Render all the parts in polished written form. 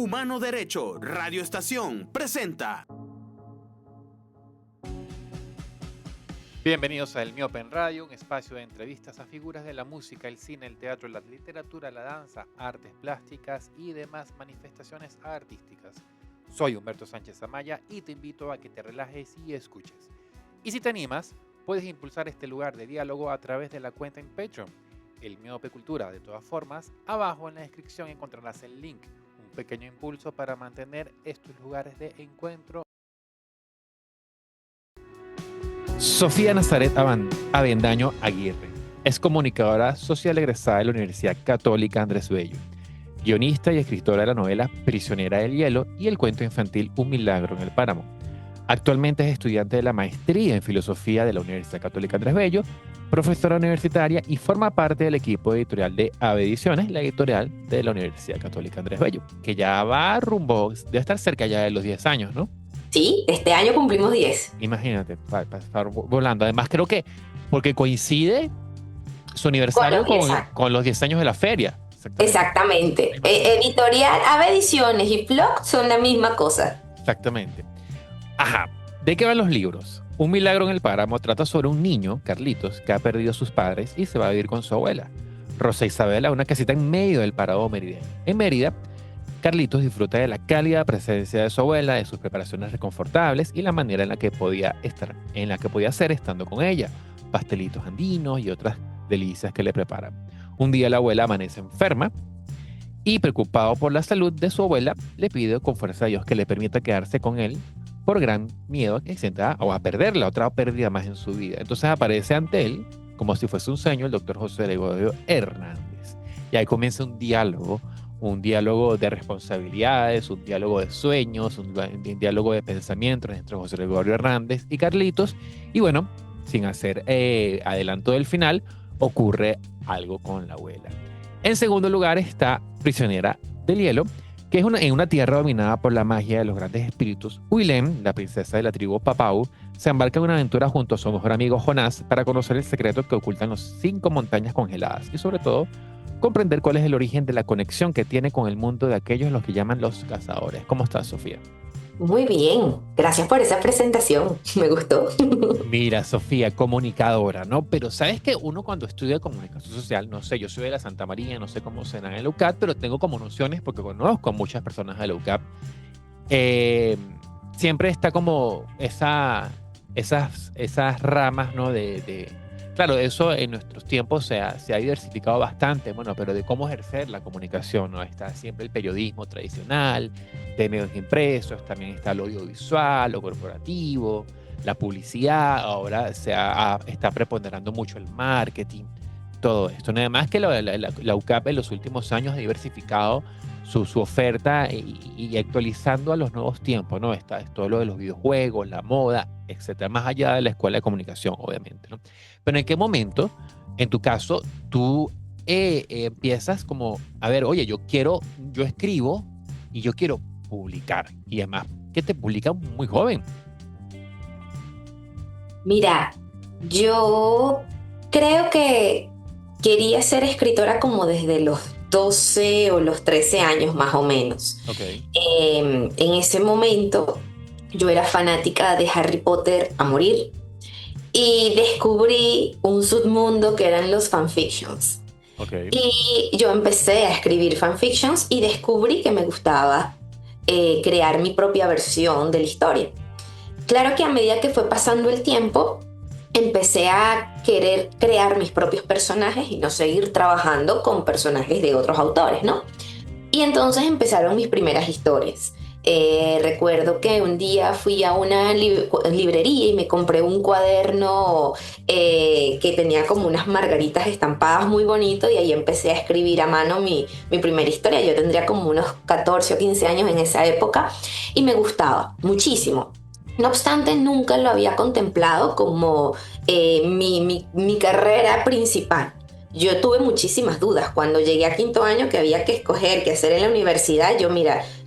Humano Derecho Radio Estación presenta. Bienvenidos a El Miope en Radio, un espacio de entrevistas a figuras de la música, el cine, el teatro, la literatura, la danza, artes plásticas y demás manifestaciones artísticas. Soy Humberto Sánchez Amaya y te invito a que te relajes y escuches. Y si te animas, puedes impulsar este lugar de diálogo a través de la cuenta en Patreon, El Miope Cultura. De todas formas, abajo en la descripción encontrarás el link, un pequeño impulso para mantener estos lugares de encuentro. Sofía Nazaret Avendaño Aguirre es comunicadora social egresada de la Universidad Católica Andrés Bello, guionista y escritora de la novela Prisionera del Hielo y el cuento infantil Un Milagro en el Páramo. Actualmente es estudiante de la maestría en filosofía de la Universidad Católica Andrés Bello, profesora universitaria y forma parte del equipo editorial de Ave Ediciones, la editorial de la Universidad Católica Andrés Bello, que ya va rumbo, debe estar cerca ya de los 10 años, ¿no? Sí, este año cumplimos 10. Imagínate, para estar volando. Además, creo que porque coincide su aniversario con los 10 años de la feria. Exactamente. Editorial, Ave Ediciones y Flock son la misma cosa. Exactamente. Ajá. ¿De qué van los libros? Un Milagro en el Páramo trata sobre un niño, Carlitos, que ha perdido a sus padres y se va a vivir con su abuela, Rosa Isabela, una casita en medio del Parado meridiano. En Mérida, Carlitos disfruta de la cálida presencia de su abuela, de sus preparaciones reconfortables y la manera en la que podía hacer estando con ella, pastelitos andinos y otras delicias que le preparan. Un día la abuela amanece enferma y, preocupado por la salud de su abuela, le pide con fuerza a Dios que le permita quedarse con él por gran miedo a que sienta o a perder la otra pérdida más en su vida. Entonces aparece ante él, como si fuese un sueño, el doctor José Gregorio Hernández. Y ahí comienza un diálogo de responsabilidades, un diálogo de sueños, un diálogo de pensamientos entre José Gregorio Hernández y Carlitos. Y bueno, sin hacer adelanto del final, ocurre algo con la abuela. En segundo lugar está Prisionera del Hielo, que es en una tierra dominada por la magia de los grandes espíritus. Huilén, la princesa de la tribu Papau, se embarca en una aventura junto a su mejor amigo Jonás para conocer el secreto que ocultan las 5 montañas congeladas y, sobre todo, comprender cuál es el origen de la conexión que tiene con el mundo de aquellos a los que llaman los cazadores. ¿Cómo estás, Sofía? Muy bien, gracias por esa presentación, me gustó. Mira, Sofía, comunicadora, ¿no? Pero sabes que uno cuando estudia comunicación social, no sé, yo soy de la Santa María, no sé cómo será en la UCAD, pero tengo como nociones porque conozco a muchas personas de la UCAD. Siempre está como esas ramas, ¿no? Claro, eso en nuestros tiempos se ha diversificado bastante, bueno, pero de cómo ejercer la comunicación, ¿no? Está siempre el periodismo tradicional, de medios impresos, también está lo audiovisual, lo corporativo, la publicidad, ahora está preponderando mucho el marketing, todo esto. Nada más que la UCAP en los últimos años ha diversificado su oferta y actualizando a los nuevos tiempos, ¿no? Es todo lo de los videojuegos, la moda, etcétera, más allá de la escuela de comunicación, obviamente, ¿no? Pero ¿en qué momento, en tu caso, tú empiezas como, a ver, oye, yo escribo y yo quiero publicar? Y además que te publican muy joven. Mira, yo creo que quería ser escritora como desde los 12 o los 13 años más o menos. Okay. En ese momento yo era fanática de Harry Potter a morir y descubrí un submundo que eran los fanfictions. Okay. Y yo empecé a escribir fanfictions y descubrí que me gustaba crear mi propia versión de la historia. Claro que a medida que fue pasando el tiempo, empecé a querer crear mis propios personajes y no seguir trabajando con personajes de otros autores, ¿no? Y entonces empezaron mis primeras historias. Recuerdo que un día fui a una librería y me compré un cuaderno que tenía como unas margaritas estampadas muy bonito y ahí empecé a escribir a mano mi primera historia. Yo tendría como unos 14 o 15 años en esa época y me gustaba muchísimo. No obstante, nunca lo había contemplado como mi carrera principal. Yo tuve muchísimas dudas cuando llegué a quinto año que había que escoger qué hacer en la universidad.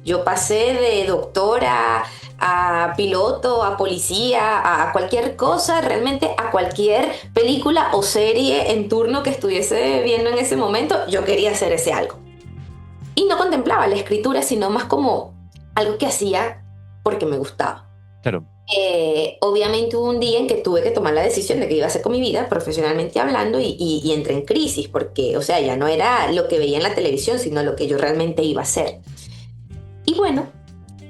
Yo pasé de doctora a piloto, a policía, a cualquier cosa, realmente a cualquier película o serie en turno que estuviese viendo en ese momento. Yo quería hacer ese algo. Y no contemplaba la escritura, sino más como algo que hacía porque me gustaba. Claro. Obviamente hubo un día en que tuve que tomar la decisión de qué iba a hacer con mi vida, profesionalmente hablando, y entré en crisis, porque, o sea, ya no era lo que veía en la televisión, sino lo que yo realmente iba a hacer. Y bueno,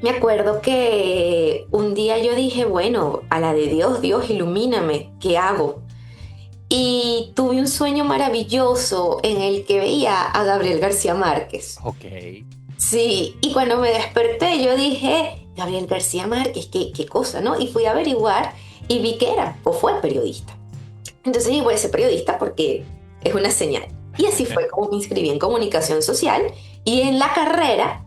me acuerdo que un día yo dije, bueno, a la de Dios, Dios, ilumíname, ¿qué hago? Y tuve un sueño maravilloso en el que veía a Gabriel García Márquez. Ok. Sí, y cuando me desperté yo dije, Gabriel García Márquez, qué cosa, ¿no? Y fui a averiguar y vi que era o fue periodista. Entonces dije, voy a ser periodista porque es una señal. Y así fue como me inscribí en comunicación social, y en la carrera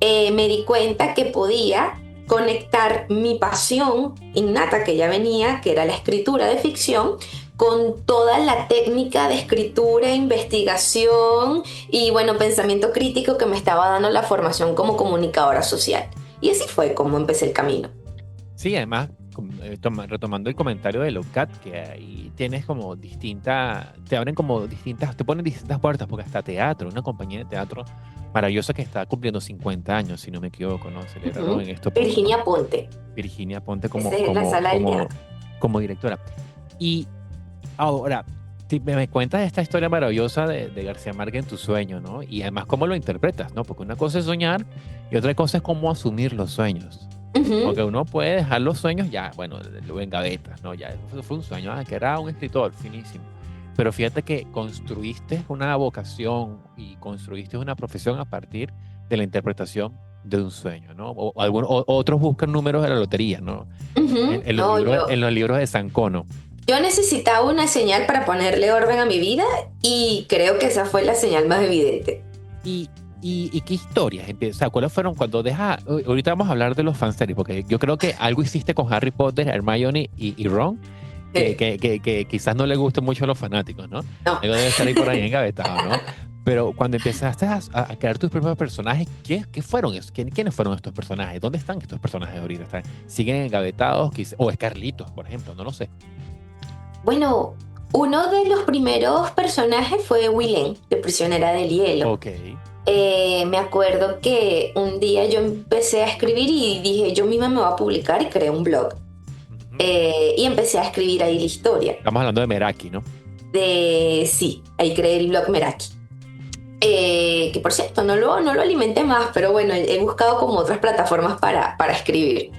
me di cuenta que podía conectar mi pasión innata que ya venía, que era la escritura de ficción, con toda la técnica de escritura, investigación y, bueno, pensamiento crítico que me estaba dando la formación como comunicadora social. Y así fue como empecé el camino. Sí, además, retomando el comentario de Locat, que ahí tienes como te abren como distintas, te ponen distintas puertas, porque hasta teatro, una compañía de teatro maravillosa que está cumpliendo 50 años, si no me equivoco, ¿no? Celebraron en esto. Virginia Ponte. Virginia Ponte como, Esa es la sala del teatro. como directora. Y ahora, si me cuentas esta historia maravillosa de García Márquez en tu sueño, ¿no? Y además cómo lo interpretas, ¿no? Porque una cosa es soñar y otra cosa es cómo asumir los sueños. Porque uno puede dejar los sueños ya, bueno, lo en gavetas, ¿no? Ya fue un sueño, que era un escritor finísimo. Pero fíjate que construiste una vocación y construiste una profesión a partir de la interpretación de un sueño, ¿no? Otros buscan números de la lotería, ¿no? En los libros de Sancono. Yo necesitaba una señal para ponerle orden a mi vida, y creo que esa fue la señal más evidente. ¿Y qué historias? O sea, ¿cuáles fueron cuando ahorita vamos a hablar de los fanservice, porque yo creo que algo hiciste con Harry Potter, Hermione y Ron, que quizás no le guste mucho a los fanáticos, ¿no? No. Algo debe estar ahí por ahí engavetado, ¿no? Pero cuando empezaste a crear tus propios personajes, ¿qué fueron esos? ¿Quiénes fueron estos personajes? ¿Dónde están estos personajes ahorita? ¿Siguen engavetados? ¿O es Carlitos, por ejemplo? No lo sé. Bueno, uno de los primeros personajes fue Wilén, de Prisionera del Hielo. Ok. Me acuerdo que un día yo empecé a escribir y dije, yo misma me voy a publicar, y creé un blog. Y empecé a escribir ahí la historia. Estamos hablando de Meraki, ¿no? Sí, ahí creé el blog Meraki. Que por cierto, no lo alimenté más, pero bueno, he buscado como otras plataformas para escribir.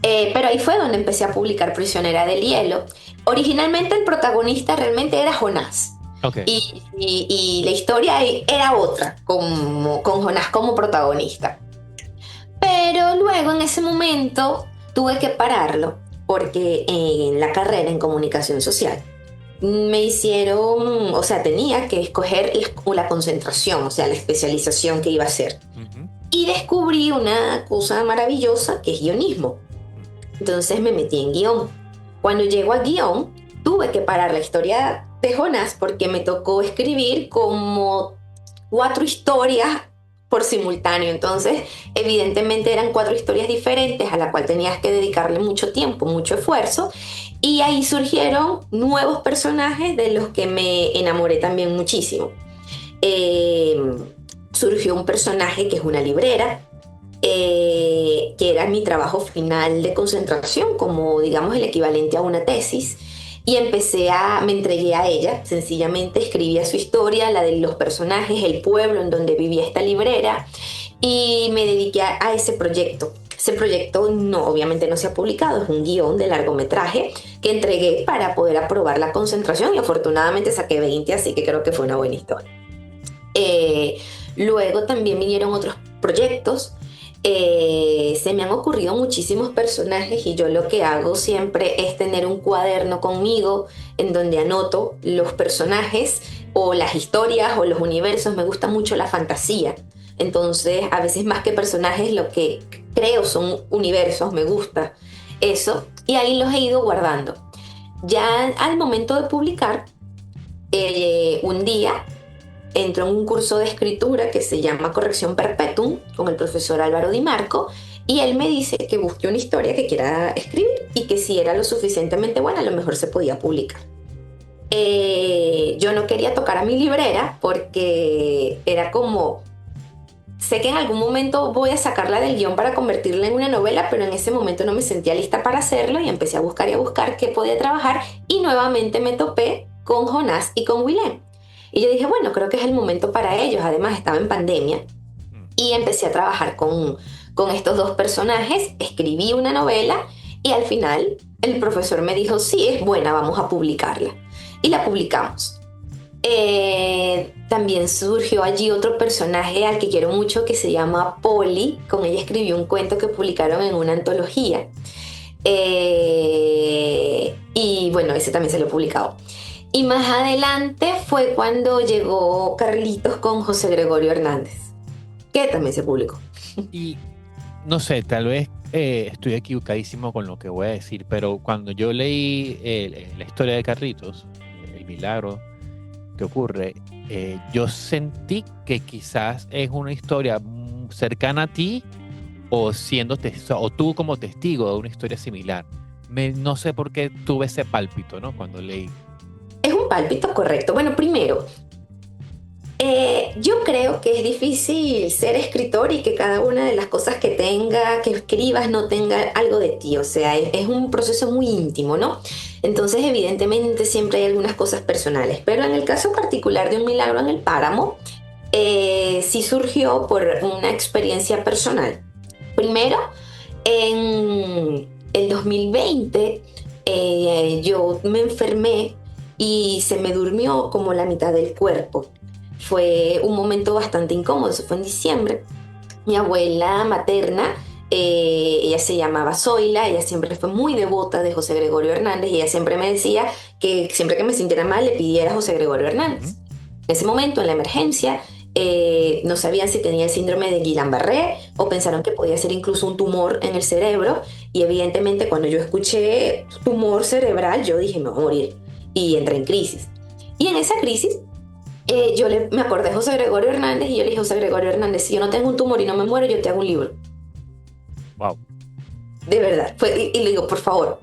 Pero ahí fue donde empecé a publicar Prisionera del Hielo. Originalmente el protagonista realmente era Jonás. Okay. Y la historia era otra, con Jonás como protagonista. Pero luego, en ese momento, tuve que pararlo, porque en la carrera en comunicación social me hicieron, o sea, tenía que escoger la concentración, o sea, la especialización que iba a hacer. Y descubrí una cosa maravillosa que es guionismo. Entonces me metí en guión. Cuando llego a guión, tuve que parar la historia de Jonás, porque me tocó escribir como 4 historias por simultáneo. Entonces, evidentemente eran 4 historias diferentes a las cuales tenías que dedicarle mucho tiempo, mucho esfuerzo. Y ahí surgieron nuevos personajes de los que me enamoré también muchísimo. Surgió un personaje que es una librera, que era mi trabajo final de concentración, como digamos el equivalente a una tesis. Y me entregué a ella, sencillamente escribía su historia, la de los personajes, el pueblo en donde vivía esta librera, y me dediqué a ese proyecto. Ese proyecto obviamente no se ha publicado, es un guión de largometraje que entregué para poder aprobar la concentración, y afortunadamente saqué 20, así que creo que fue una buena historia. Luego también vinieron otros proyectos. Se me han ocurrido muchísimos personajes, y yo lo que hago siempre es tener un cuaderno conmigo en donde anoto los personajes o las historias o los universos. Me gusta mucho la fantasía, entonces a veces más que personajes lo que creo son universos. Me gusta eso, y ahí los he ido guardando. Ya al momento de publicar, un día entro en un curso de escritura que se llama Corrección Perpetuum con el profesor Álvaro Di Marco, y él me dice que busque una historia que quiera escribir y que si era lo suficientemente buena, a lo mejor se podía publicar. Yo no quería tocar a mi librera porque era como sé que en algún momento voy a sacarla del guión para convertirla en una novela, pero en ese momento no me sentía lista para hacerlo y empecé a buscar y a buscar qué podía trabajar y nuevamente me topé con Jonás y con Willem. Y yo dije, bueno, creo que es el momento para ellos. Además, estaba en pandemia y empecé a trabajar con estos dos personajes, escribí una novela y al final el profesor me dijo, sí, es buena, vamos a publicarla. Y la publicamos. También surgió allí otro personaje al que quiero mucho que se llama Polly. Con ella escribí un cuento que publicaron en una antología. Y bueno, ese también se lo he publicado. Y más adelante fue cuando llegó Carlitos con José Gregorio Hernández, que también se publicó. Y no sé, tal vez estoy equivocadísimo con lo que voy a decir, pero cuando yo leí la historia de Carlitos, el milagro que ocurre, yo sentí que quizás es una historia cercana a ti o o tú como testigo de una historia similar. No sé por qué tuve ese pálpito, ¿no? Cuando leí. Es un pálpito correcto. Bueno, primero, yo creo que es difícil ser escritor y que cada una de las cosas que escribas no tenga algo de ti. O sea, es un proceso muy íntimo, ¿no? Entonces, evidentemente, siempre hay algunas cosas personales. Pero en el caso particular de Un milagro en el páramo, sí surgió por una experiencia personal. Primero, en el 2020, yo me enfermé y se me durmió como la mitad del cuerpo. Fue un momento bastante incómodo, eso fue en diciembre. Mi abuela materna, ella se llamaba Zoila, ella siempre fue muy devota de José Gregorio Hernández y ella siempre me decía que siempre que me sintiera mal le pidiera a José Gregorio Hernández. En ese momento, en la emergencia, no sabían si tenía el síndrome de Guillain-Barré o pensaron que podía ser incluso un tumor en el cerebro y evidentemente cuando yo escuché tumor cerebral yo dije me voy a morir y entré en crisis. Y en esa crisis me acordé de José Gregorio Hernández y yo le dije, José Gregorio Hernández, si yo no tengo un tumor y no me muero, yo te hago un libro. Wow. De verdad. Y le digo, por favor.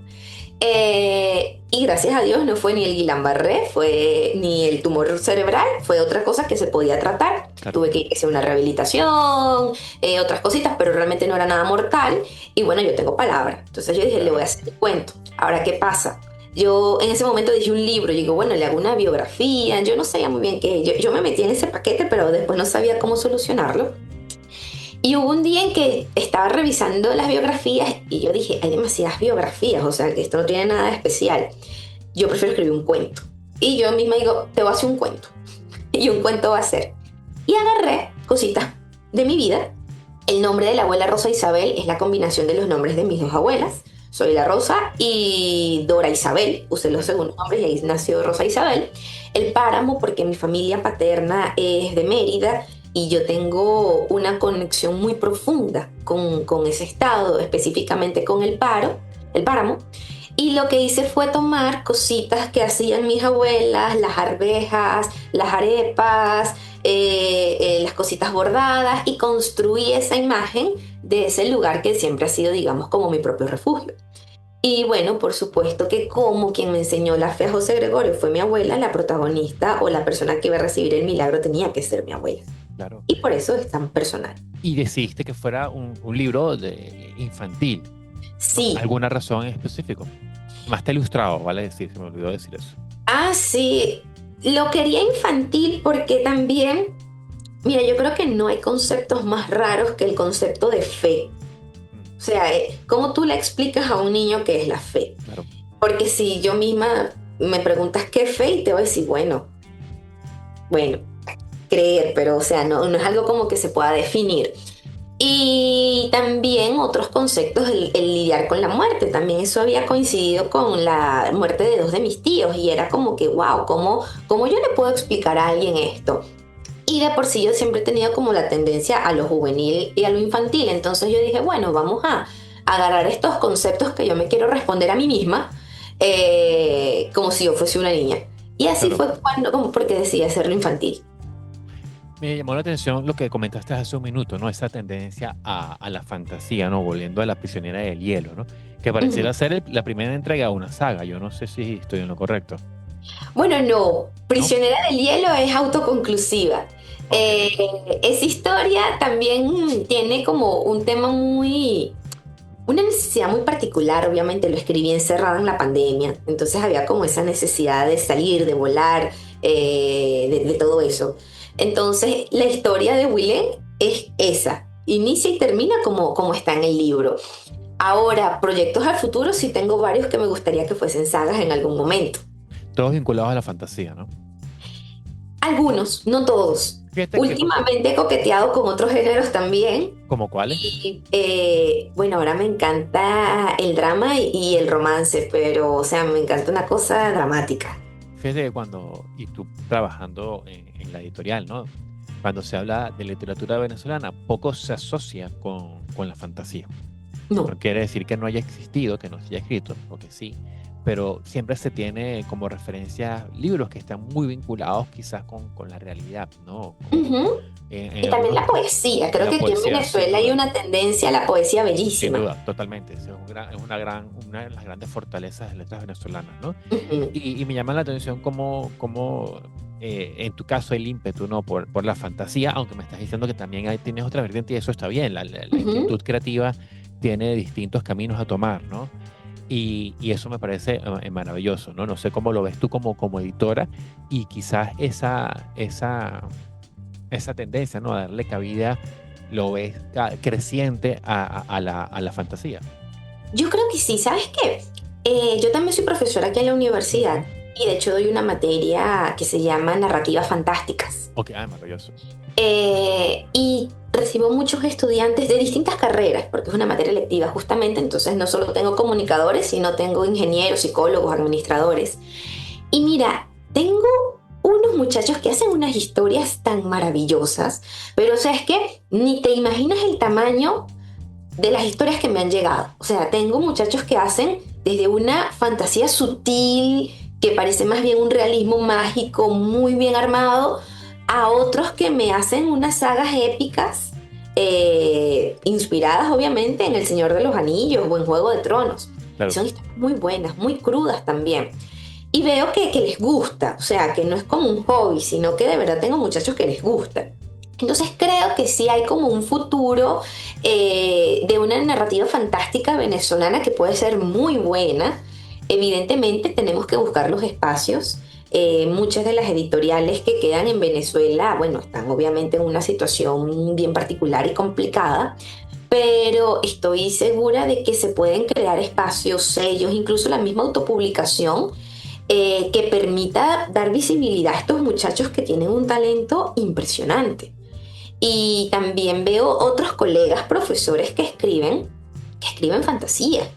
Y gracias a Dios no fue ni el Guillain-Barré, fue ni el tumor cerebral, fue otra cosa que se podía tratar. Claro. Tuve que hacer una rehabilitación, otras cositas, pero realmente no era nada mortal. Y bueno, yo tengo palabra. Entonces yo dije, le voy a hacer el cuento. Ahora, ¿qué pasa? Yo en ese momento dije un libro, y digo, bueno, le hago una biografía, yo no sabía muy bien qué, yo me metí en ese paquete, pero después no sabía cómo solucionarlo. Y hubo un día en que estaba revisando las biografías y yo dije, hay demasiadas biografías, o sea, que esto no tiene nada de especial. Yo prefiero escribir un cuento. Y yo misma digo, te voy a hacer un cuento. Y un cuento va a ser. Y agarré cositas de mi vida. El nombre de la abuela Rosa Isabel es la combinación de los nombres de mis dos abuelas. Soy la Rosa y Dora Isabel, usé los segundos nombres y ahí nació Rosa Isabel. El páramo, porque mi familia paterna es de Mérida y yo tengo una conexión muy profunda con ese estado, específicamente con el páramo. Y lo que hice fue tomar cositas que hacían mis abuelas, las arvejas, las arepas, las cositas bordadas y construí esa imagen de ese lugar que siempre ha sido, digamos, como mi propio refugio. Y bueno, por supuesto que como quien me enseñó la fe a José Gregorio fue mi abuela, la protagonista o la persona que iba a recibir el milagro tenía que ser mi abuela. Claro. Y por eso es tan personal. Y decidiste que fuera un libro infantil. Sí. ¿Alguna razón en específico? Más está ilustrado, vale decir, se me olvidó decir eso. Ah, sí. Lo quería infantil porque también, mira, yo creo que no hay conceptos más raros que el concepto de fe. O sea, ¿cómo tú le explicas a un niño qué es la fe? Claro. Porque si yo misma me preguntas qué fe y te voy a decir, bueno, creer, pero o sea, no es algo como que se pueda definir. Y también otros conceptos, el lidiar con la muerte, también eso había coincidido con la muerte de dos de mis tíos y era como que, wow, ¿cómo yo le puedo explicar a alguien esto? Y de por sí yo siempre he tenido como la tendencia a lo juvenil y a lo infantil, entonces yo dije, bueno, vamos a agarrar estos conceptos que yo me quiero responder a mí misma como si yo fuese una niña. Y así claro. Fue porque decidí hacerlo infantil. Me llamó la atención lo que comentaste hace un minuto, ¿no? Esa tendencia a la fantasía, ¿no? Volviendo a La prisionera del hielo, ¿no? Que pareciera ser la primera entrega de una saga. Yo no sé si estoy en lo correcto. Bueno, no. Prisionera del hielo es autoconclusiva. Ok. Esa historia también tiene como un tema una necesidad muy particular. Obviamente lo escribí encerrada en la pandemia, entonces había como esa necesidad de salir, de volar, de todo eso. Entonces la historia de Willem es esa, inicia y termina como está en el libro. Ahora, proyectos al futuro, sí tengo varios que me gustaría que fuesen sagas en algún momento. Todos vinculados a la fantasía, ¿no? Algunos, no todos. Fíjate que, Últimamente he coqueteado con otros géneros también. ¿como cuáles? Y bueno, ahora me encanta el drama y el romance, pero o sea, me encanta una cosa dramática. Fíjate que y tú trabajando en la editorial, ¿no? Cuando se habla de literatura venezolana, poco se asocia con la fantasía. No. No quiere decir que no haya existido, que no se haya escrito, porque sí, pero siempre se tiene como referencia libros que están muy vinculados quizás con la realidad, ¿no? Ujú. En Y también la algunos, poesía. Creo la que aquí en poesía, sin Venezuela hay duda, una tendencia a la poesía sin bellísima. duda, totalmente. Es una de las grandes fortalezas de las letras venezolanas, ¿no? Ujú, Y me llama la atención cómo en tu caso el ímpetu, ¿no? Por la fantasía, aunque me estás diciendo que también tienes otra vertiente y eso está bien, la ujú. inquietud creativa tiene distintos caminos a tomar, ¿no? Y eso me parece maravilloso, ¿no? No sé cómo lo ves tú como editora y quizás esa tendencia, ¿no? A darle cabida, lo ves creciente a la fantasía. Yo creo que sí, ¿sabes qué? Yo también soy profesora aquí en la Ujú. universidad y de hecho doy una materia que se llama Narrativas Fantásticas. Ok, maravilloso. Y recibo muchos estudiantes de distintas carreras, porque es una materia electiva justamente, entonces no solo tengo comunicadores, sino tengo ingenieros, psicólogos, administradores. Y mira, tengo unos muchachos que hacen unas historias tan maravillosas, pero ¿sabes qué? Ni te imaginas el tamaño de las historias que me han llegado. O sea, tengo muchachos que hacen desde una fantasía sutil, que parece más bien un realismo mágico muy bien armado, a otros que me hacen unas sagas épicas, inspiradas obviamente en El Señor de los Anillos o en Juego de Tronos. Y Claro. son historias muy buenas, muy crudas también. Y veo que les gusta, o sea, que no es como un hobby, sino que de verdad tengo muchachos que les gusta. Entonces creo que sí hay como un futuro de una narrativa fantástica venezolana que puede ser muy buena. Evidentemente tenemos que buscar los espacios. Muchas de las editoriales que quedan en Venezuela, bueno, están obviamente en una situación bien particular y complicada, pero estoy segura de que se pueden crear espacios, sellos, incluso la misma autopublicación que permita dar visibilidad a estos muchachos que tienen un talento impresionante. Y también veo otros colegas profesores que escriben fantasía.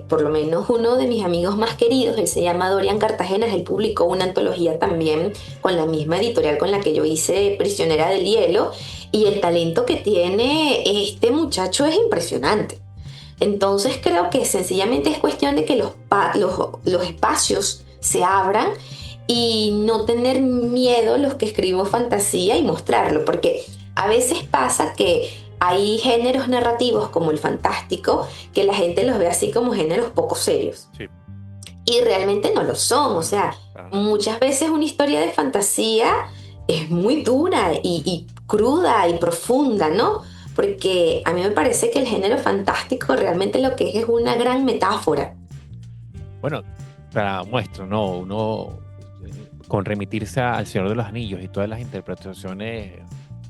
Por lo menos uno de mis amigos más queridos, él se llama Dorian Cartagenas, él publicó una antología también con la misma editorial con la que yo hice Prisionera del Hielo, y el talento que tiene este muchacho es impresionante. Entonces creo que sencillamente es cuestión de que los espacios se abran y no tener miedo los que escribimos fantasía y mostrarlo, porque a veces pasa que hay géneros narrativos como el fantástico que la gente los ve así como géneros poco serios Sí, y realmente no lo son. O sea, para nada. muchas veces una historia de fantasía es muy dura y cruda y profunda, ¿no? Porque a mí me parece que el género fantástico realmente lo que es una gran metáfora. Bueno, para muestra, ¿no? Uno, con remitirse al Señor de los Anillos y todas las interpretaciones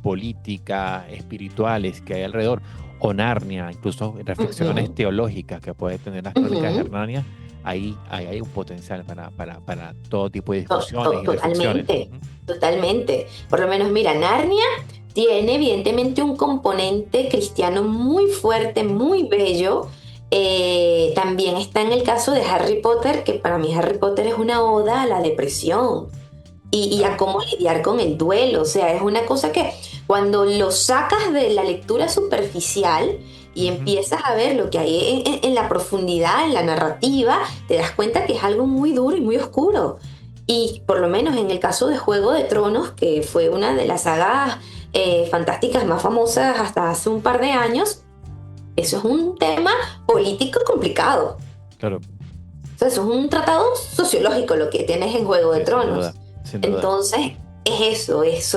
políticas, espirituales que hay alrededor, o Narnia, incluso reflexiones Ujú, teológicas que puede tener las crónicas de ujú. Narnia, ahí hay un potencial para todo tipo de discusiones y reflexiones. Totalmente, totalmente. Por lo menos, mira, Narnia tiene evidentemente un componente cristiano muy fuerte, muy bello. También está en el caso de Harry Potter, que para mí Harry Potter es una oda a la depresión y a Claro. cómo lidiar con el duelo. O sea, es una cosa que cuando lo sacas de la lectura superficial y Ujú. empiezas a ver lo que hay en la profundidad, en la narrativa, te das cuenta que es algo muy duro y muy oscuro. Y por lo menos en el caso de Juego de Tronos, que fue una de las sagas fantásticas más famosas hasta hace un par de años, eso es un tema político complicado. Claro, O sea, eso es un tratado sociológico lo que tienes en Juego de sí, sin duda, Tronos. sin duda. Entonces, es eso, es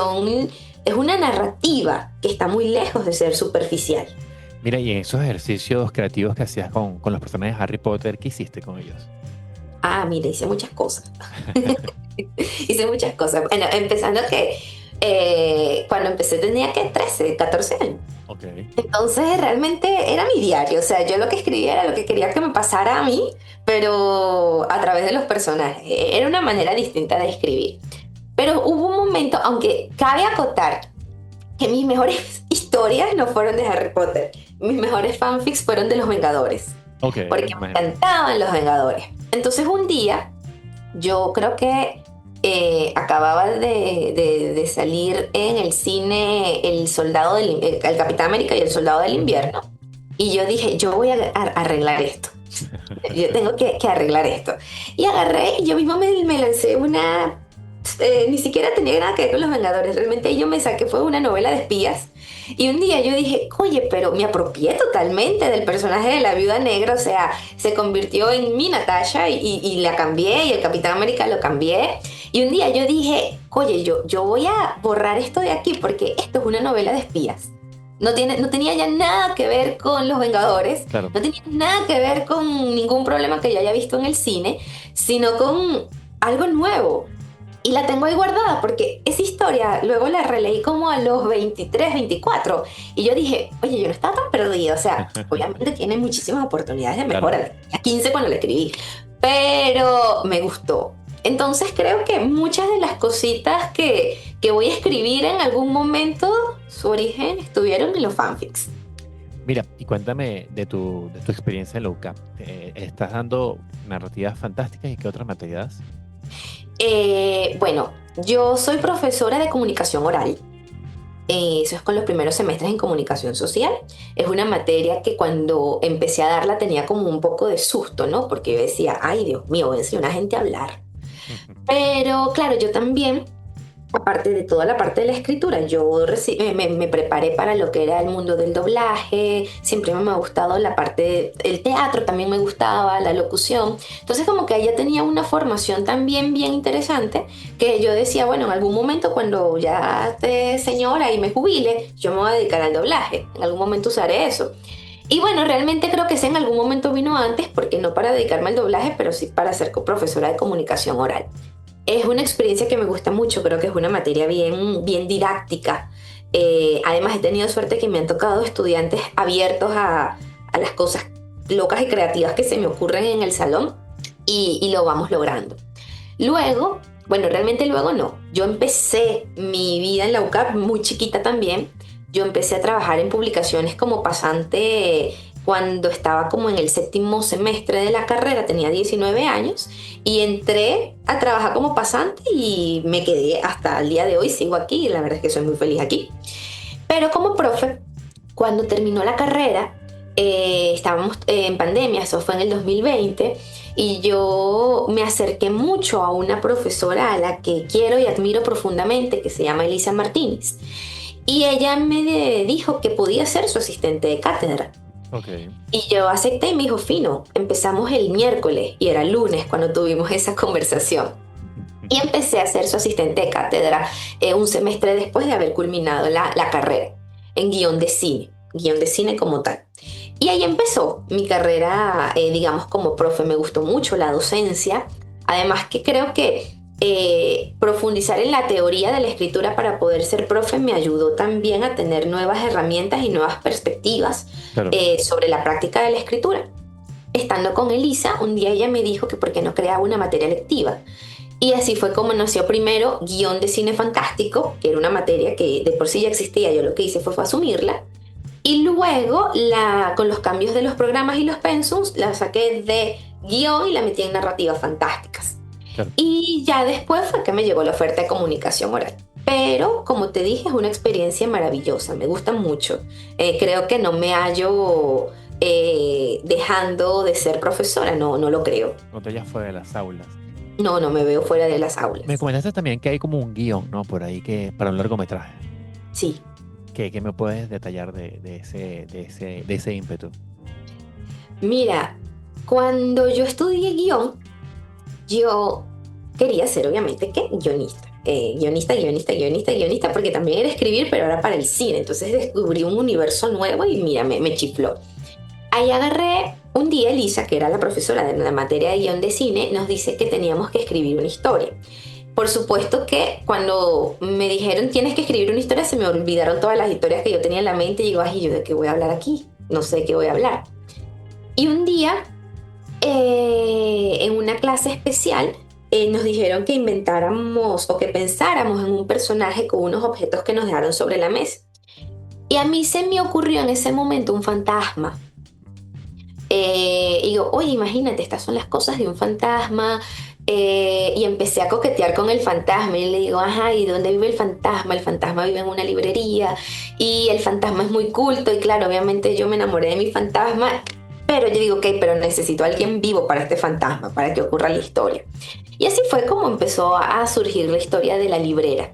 una narrativa que está muy lejos de ser superficial. Mira, y en esos ejercicios creativos que hacías con los personajes de Harry Potter, ¿qué hiciste con ellos? Ah, mira, hice muchas cosas. Hice muchas cosas. Bueno, empezando que cuando empecé tenía que 13, 14 años. Ok. Entonces realmente era mi diario, o sea, yo lo que escribía era lo que quería que me pasara a mí, pero a través de los personajes. Era una manera distinta de escribir. Pero hubo un momento, aunque cabe acotar que mis mejores historias no fueron de Harry Potter, mis mejores fanfics fueron de los Vengadores, Ok, porque me imagínate. encantaban los Vengadores. Entonces un día, yo creo que acababa de salir en el cine el Capitán América y el Soldado del Invierno, y yo dije, yo voy a arreglar esto. Yo tengo que arreglar esto. Y agarré, y yo misma me lancé una... ni siquiera tenía nada que ver con los Vengadores. Realmente yo me saqué, fue una novela de espías. Y un día yo dije, oye, pero me apropié totalmente del personaje de la Viuda Negra. O sea, se convirtió en mi Natasha y la cambié, y el Capitán América lo cambié. Y un día yo dije, oye, yo voy a borrar esto de aquí porque esto es una novela de espías. No tenía ya nada que ver con los Vengadores, Claro. no tenía nada que ver con ningún problema que yo haya visto en el cine, sino con algo nuevo. Y la tengo ahí guardada porque esa historia luego la releí como a los 23, 24. Y yo dije, oye, yo no estaba tan perdida. O sea, obviamente tiene muchísimas oportunidades de Claro. mejora. A 15 cuando la escribí. Pero me gustó. Entonces creo que muchas de las cositas que voy a escribir en algún momento, su origen estuvieron en los fanfics. Mira, y cuéntame de tu experiencia en LowCap. ¿Estás dando narrativas fantásticas y qué otras materias? Bueno, yo soy profesora de comunicación oral. Eso es con los primeros semestres en comunicación social. Es una materia que cuando empecé a darla tenía como un poco de susto, ¿no? Porque yo decía, ay, Dios mío, voy a enseñar a una gente a hablar. Pero claro, yo también, aparte de toda la parte de la escritura, yo me preparé para lo que era el mundo del doblaje. Siempre me ha gustado la parte del teatro, también me gustaba la locución. Entonces como que ella tenía una formación también bien interesante, que yo decía, bueno, en algún momento cuando ya esté señora y me jubile, yo me voy a dedicar al doblaje, en algún momento usaré eso. Y bueno, realmente creo que ese en algún momento vino antes, porque no para dedicarme al doblaje, pero sí para ser profesora de comunicación oral. Es una experiencia que me gusta mucho, creo que es una materia bien, bien didáctica. Además he tenido suerte que me han tocado estudiantes abiertos a las cosas locas y creativas que se me ocurren en el salón, y lo vamos logrando. Luego, bueno, realmente luego no. Yo empecé mi vida en la UCAP muy chiquita también. Yo empecé a trabajar en publicaciones como pasante cuando estaba como en el 7º semestre de la carrera, tenía 19 años, y entré a trabajar como pasante y me quedé hasta el día de hoy, sigo aquí, y la verdad es que soy muy feliz aquí. Pero como profe, cuando terminó la carrera, estábamos en pandemia, eso fue en el 2020, y yo me acerqué mucho a una profesora a la que quiero y admiro profundamente, que se llama Elisa Martínez, y ella me dijo que podía ser su asistente de cátedra. Okay. Y yo acepté y me dijo, fino, empezamos el miércoles y era lunes cuando tuvimos esa conversación. Y empecé a ser su asistente de cátedra un semestre después de haber culminado la carrera en guión de cine como tal. Y ahí empezó mi carrera, digamos, como profe. Me gustó mucho la docencia. Además que creo que profundizar en la teoría de la escritura para poder ser profe me ayudó también a tener nuevas herramientas y nuevas perspectivas Claro. sobre la práctica de la escritura. Estando con Elisa, un día ella me dijo que por qué no creaba una materia lectiva. Y así fue como nació primero guión de cine fantástico, que era una materia que de por sí ya existía. Yo lo que hice fue asumirla. Y luego, con los cambios de los programas y los pensums, la saqué de guión y la metí en narrativas fantásticas. Claro. Y ya después fue que me llegó la oferta de comunicación oral. Pero, como te dije, es una experiencia maravillosa, me gusta mucho. Creo que no me hallo dejando de ser profesora, no lo creo. No te hayas fuera de las aulas. No me veo fuera de las aulas. Me comentaste también que hay como un guión, ¿no? Por ahí que para un largometraje. Sí. ¿Qué me puedes detallar de ese ímpetu? Mira, cuando yo estudié guión, yo quería ser obviamente ¿qué? Guionista. guionista, porque también era escribir, pero era para el cine. Entonces descubrí un universo nuevo y mira, me chifló. Ahí agarré, un día Elisa, que era la profesora de la materia de guión de cine, nos dice que teníamos que escribir una historia. Por supuesto que cuando me dijeron tienes que escribir una historia, se me olvidaron todas las historias que yo tenía en la mente y digo, ay, ¿yo de qué voy a hablar aquí? No sé de qué voy a hablar. Y un día, en una clase especial, nos dijeron que inventáramos o que pensáramos en un personaje con unos objetos que nos dejaron sobre la mesa. Y a mí se me ocurrió en ese momento un fantasma. Y digo, oye, imagínate, estas son las cosas de un fantasma. Y empecé a coquetear con el fantasma y le digo, ajá, ¿y dónde vive el fantasma? El fantasma vive en una librería y el fantasma es muy culto y claro, obviamente yo me enamoré de mi fantasma, pero yo digo, ok, pero necesito a alguien vivo para este fantasma, para que ocurra la historia. Y así fue como empezó a surgir la historia de la librera.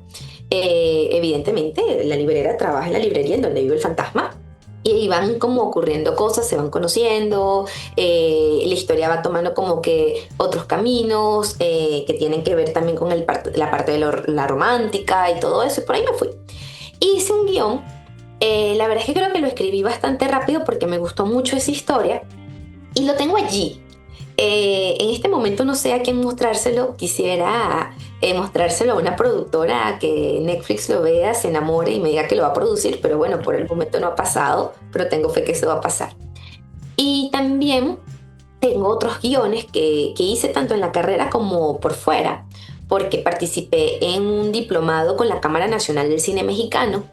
Evidentemente, la librera trabaja en la librería en donde vive el fantasma. Y ahí van como ocurriendo cosas, se van conociendo, la historia va tomando como que otros caminos que tienen que ver también con la parte de la romántica y todo eso, y por ahí me fui. Hice un guión, la verdad es que creo que lo escribí bastante rápido porque me gustó mucho esa historia y lo tengo allí. En este momento no sé a quién mostrárselo, quisiera mostrárselo a una productora, que Netflix lo vea, se enamore y me diga que lo va a producir, pero bueno, por el momento no ha pasado, pero tengo fe que eso va a pasar. Y también tengo otros guiones que hice tanto en la carrera como por fuera, porque participé en un diplomado con la Cámara Nacional del Cine Mexicano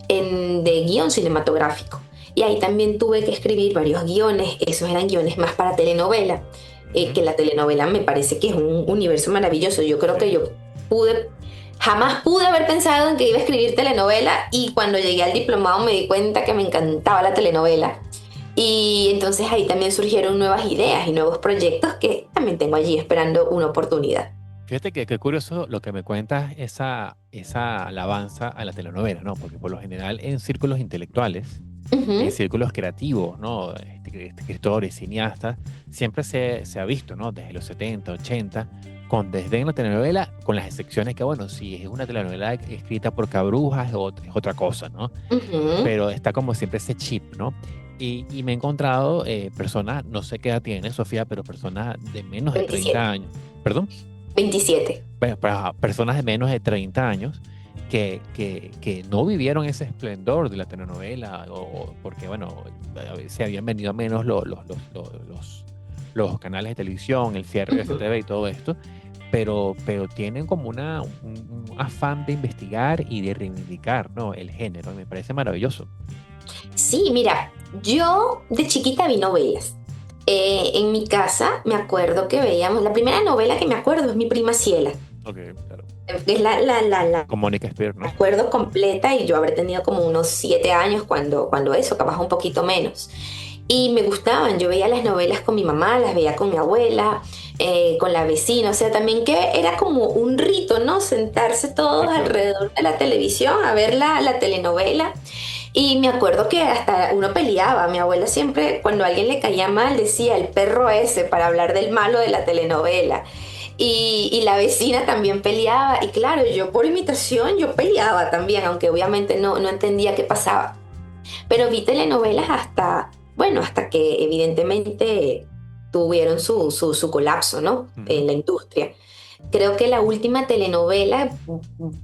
de guión cinematográfico. Y ahí también tuve que escribir varios guiones, esos eran guiones más para telenovela. Que la telenovela me parece que es un universo maravilloso. Yo creo que jamás pude haber pensado en que iba a escribir telenovela y cuando llegué al diplomado me di cuenta que me encantaba la telenovela. Y entonces ahí también surgieron nuevas ideas y nuevos proyectos que también tengo allí esperando una oportunidad. Fíjate que qué curioso lo que me cuentas, esa alabanza a la telenovela, ¿no? Porque por lo general en círculos intelectuales, en círculos creativos, ¿no? Escritores, cineastas, siempre se ha visto, ¿no? Desde los 70, 80, con desdén la telenovela, con las excepciones que, bueno, si es una telenovela escrita por Cabrujas es otra cosa, ¿no? Pero está como siempre ese chip, ¿no? Y me he encontrado personas, no sé qué edad tiene Sofía, pero personas de menos 27. de 30 años. ¿Perdón? 27. Personas de menos de 30 años que no vivieron ese esplendor de la telenovela, porque, bueno, se habían venido menos los canales de televisión, el cierre de STV y todo esto, pero tienen como un afán de investigar y de reivindicar, ¿no? El género, y me parece maravilloso. Sí, mira, yo de chiquita vi novelas. En mi casa me acuerdo que veíamos, la primera novela que me acuerdo es Mi Prima Ciela. Ok, claro. Es la Con Mónica Spear, ¿no? me acuerdo completa y yo habré tenido como unos 7 años cuando eso, capaz un poquito menos. Y me gustaban, yo veía las novelas con mi mamá, las veía con mi abuela, con la vecina, o sea, también que era como un rito, ¿no? Sentarse todos alrededor de la televisión a ver la telenovela. Y me acuerdo que hasta uno peleaba. Mi abuela siempre, cuando a alguien le caía mal, decía el perro ese para hablar del malo de la telenovela. Y la vecina también peleaba. Y claro, yo por imitación, yo peleaba también, aunque obviamente no entendía qué pasaba. Pero vi telenovelas hasta que evidentemente tuvieron su colapso, ¿no? En la industria. Creo que la última telenovela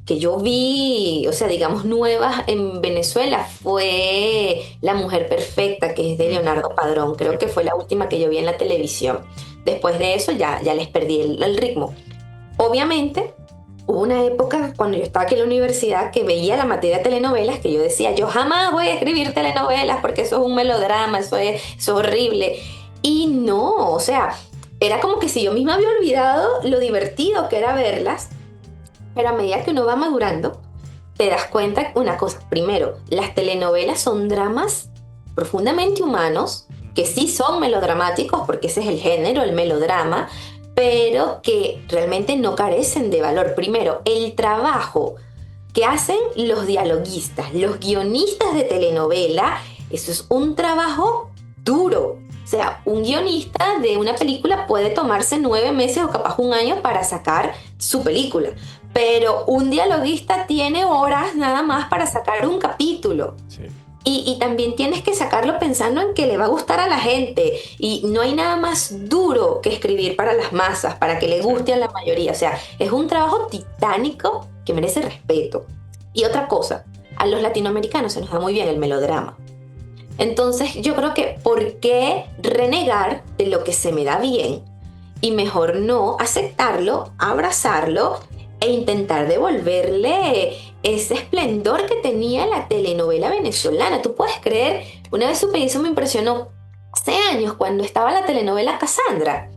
que yo vi, o sea, digamos nuevas en Venezuela, fue La Mujer Perfecta, que es de Leonardo Padrón. Creo que fue la última que yo vi en la televisión. Después de eso ya les perdí el ritmo. Obviamente, hubo una época cuando yo estaba aquí en la universidad que veía la materia de telenovelas que yo decía, yo jamás voy a escribir telenovelas porque eso es un melodrama, eso es horrible. Y no, o sea, era como que si yo misma había olvidado lo divertido que era verlas, pero a medida que uno va madurando, te das cuenta una cosa. Primero, las telenovelas son dramas profundamente humanos, que sí son melodramáticos, porque ese es el género, el melodrama, pero que realmente no carecen de valor. Primero, el trabajo que hacen los dialoguistas, los guionistas de telenovela, eso es un trabajo duro. O sea, un guionista de una película puede tomarse 9 meses o capaz un año para sacar su película. pero un dialoguista tiene horas nada más para sacar un capítulo. Sí. Y también tienes que sacarlo pensando en que le va a gustar a la gente. Y no hay nada más duro que escribir para las masas, para que le guste a la mayoría. O sea, es un trabajo titánico que merece respeto. Y otra cosa, a los latinoamericanos se nos da muy bien el melodrama. Entonces yo creo que ¿por qué renegar de lo que se me da bien? Y mejor no aceptarlo, abrazarlo e intentar devolverle ese esplendor que tenía la telenovela venezolana. Tú puedes creer, una vez supe, y eso me impresionó, hace años cuando estaba la telenovela Cassandra,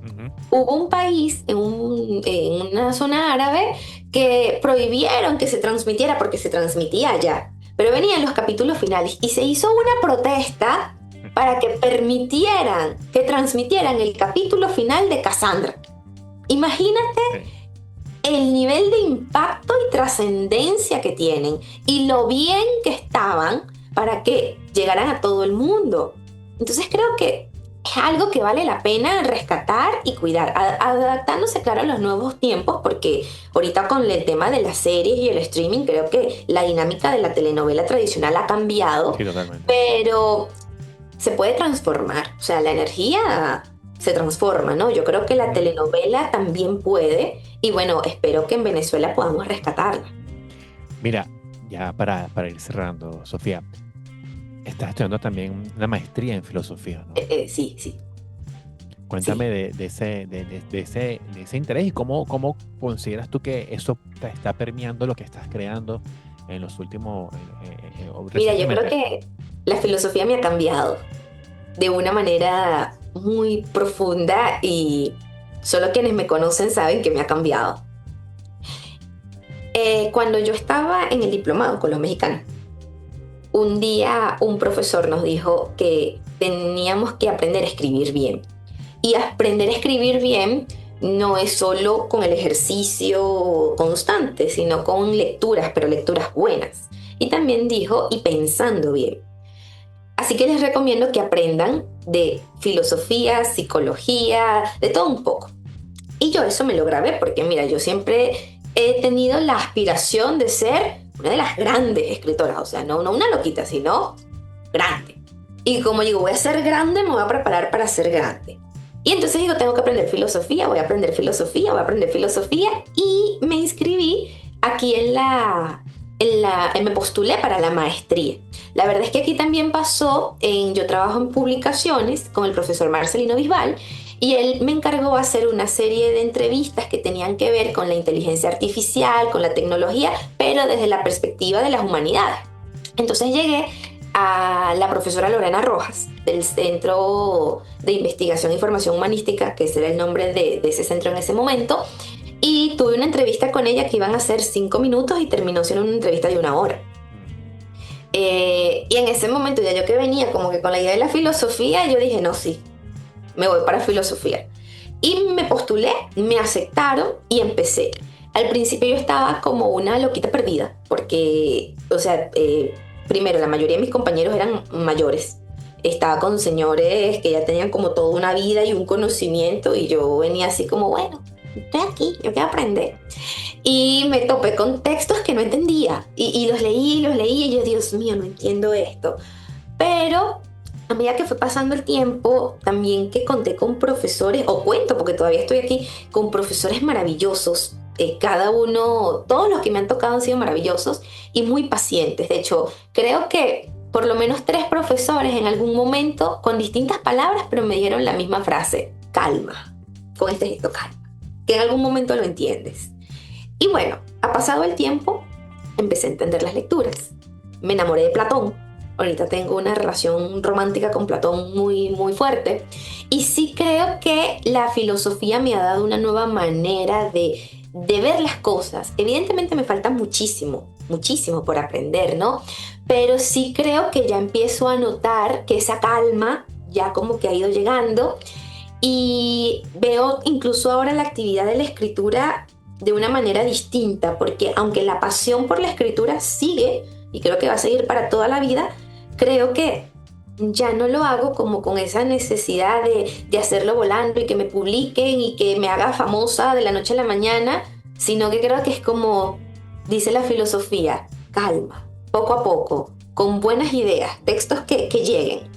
hubo un país en una zona árabe que prohibieron que se transmitiera porque se transmitía allá, pero venían los capítulos finales y se hizo una protesta para que permitieran que transmitieran el capítulo final de Cassandra. Imagínate el nivel de impacto y trascendencia que tienen y lo bien que estaban para que llegaran a todo el mundo. Entonces creo que es algo que vale la pena rescatar y cuidar, adaptándose, claro, a los nuevos tiempos, porque ahorita con el tema de las series y el streaming creo que la dinámica de la telenovela tradicional ha cambiado. Sí, totalmente. Pero se puede transformar, o sea, la energía se transforma, ¿no? Yo creo que la telenovela también puede, y bueno, espero que en Venezuela podamos rescatarla. Mira, ya para ir cerrando, Sofía, estás estudiando también una maestría en filosofía, ¿no? Sí, sí. Cuéntame de ese interés y cómo consideras tú que eso te está permeando lo que estás creando en los últimos... Mira, yo creo que la filosofía me ha cambiado de una manera muy profunda y solo quienes me conocen saben que me ha cambiado. Cuando yo estaba en el diplomado con los mexicanos, un día un profesor nos dijo que teníamos que aprender a escribir bien. Y aprender a escribir bien no es solo con el ejercicio constante, sino con lecturas, pero lecturas buenas. Y también dijo, y pensando bien. Así que les recomiendo que aprendan de filosofía, psicología, de todo un poco. Y yo eso me lo grabé porque, mira, yo siempre he tenido la aspiración de ser una de las grandes escritoras. O sea, no una loquita, sino grande. Y como digo, voy a ser grande, me voy a preparar para ser grande. Y entonces digo, tengo que aprender filosofía, voy a aprender filosofía, voy a aprender filosofía. Y me inscribí aquí me postulé para la maestría. La verdad es que aquí también pasó, yo trabajo en publicaciones con el profesor Marcelino Bisbal y él me encargó de hacer una serie de entrevistas que tenían que ver con la inteligencia artificial, con la tecnología, pero desde la perspectiva de las humanidades. Entonces llegué a la profesora Lorena Rojas del Centro de Investigación e Información Humanística, que ese era el nombre de ese centro en ese momento, y tuve una entrevista con ella que iban a ser 5 minutos y terminó siendo una entrevista de 1 hora. Y en ese momento ya yo que venía como que con la idea de la filosofía, yo dije, no, sí, me voy para filosofía. Y me postulé, me aceptaron y empecé. Al principio yo estaba como una loquita perdida, porque, o sea, primero, la mayoría de mis compañeros eran mayores. Estaba con señores que ya tenían como toda una vida y un conocimiento, y yo venía así como, bueno, estoy aquí, yo quiero aprender. Y me topé con textos que no entendía, y los leí, y yo, Dios mío, no entiendo esto. Pero a medida que fue pasando el tiempo, también que conté con profesores, o cuento, porque todavía estoy aquí, con profesores maravillosos. Cada uno, todos los que me han tocado han sido maravillosos y muy pacientes. De hecho, creo que por lo menos 3 profesores en algún momento, con distintas palabras, pero me dieron la misma frase: calma, con este gesto, calma, que en algún momento lo entiendes. Y bueno, ha pasado el tiempo, empecé a entender las lecturas. Me enamoré de Platón. Ahorita tengo una relación romántica con Platón muy, muy fuerte. Y sí creo que la filosofía me ha dado una nueva manera de ver las cosas. Evidentemente me falta muchísimo por aprender, ¿no? Pero sí creo que ya empiezo a notar que esa calma ya como que ha ido llegando. Y veo incluso ahora la actividad de la escritura de una manera distinta, porque aunque la pasión por la escritura sigue, y creo que va a seguir para toda la vida, creo que ya no lo hago como con esa necesidad de hacerlo volando y que me publiquen y que me haga famosa de la noche a la mañana, sino que creo que es como dice la filosofía, calma, poco a poco, con buenas ideas, textos que lleguen.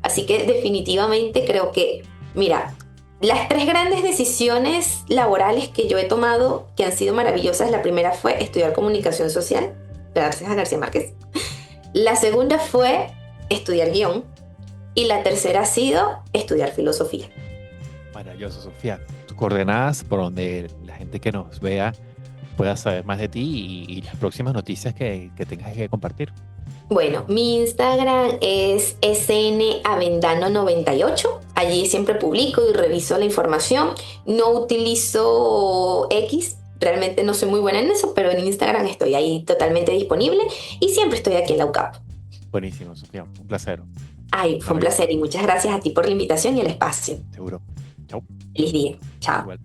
Así que definitivamente creo que, mira, las 3 grandes decisiones laborales que yo he tomado, que han sido maravillosas, la primera fue estudiar comunicación social, gracias a García Márquez. La segunda fue estudiar guión. Y la tercera ha sido estudiar filosofía. Maravilloso, Sofía. Tus coordenadas por donde la gente que nos vea pueda saber más de ti y las próximas noticias que tengas que compartir. Bueno, mi Instagram es snavendano98. Allí siempre publico y reviso la información. No utilizo X. Realmente no soy muy buena en eso, pero en Instagram estoy ahí totalmente disponible y siempre estoy aquí en la UCAP. Buenísimo, Sofía. Un placer. Ay, fue un placer y muchas gracias a ti por la invitación y el espacio. Seguro. Chau. Feliz día. Chao. Igual.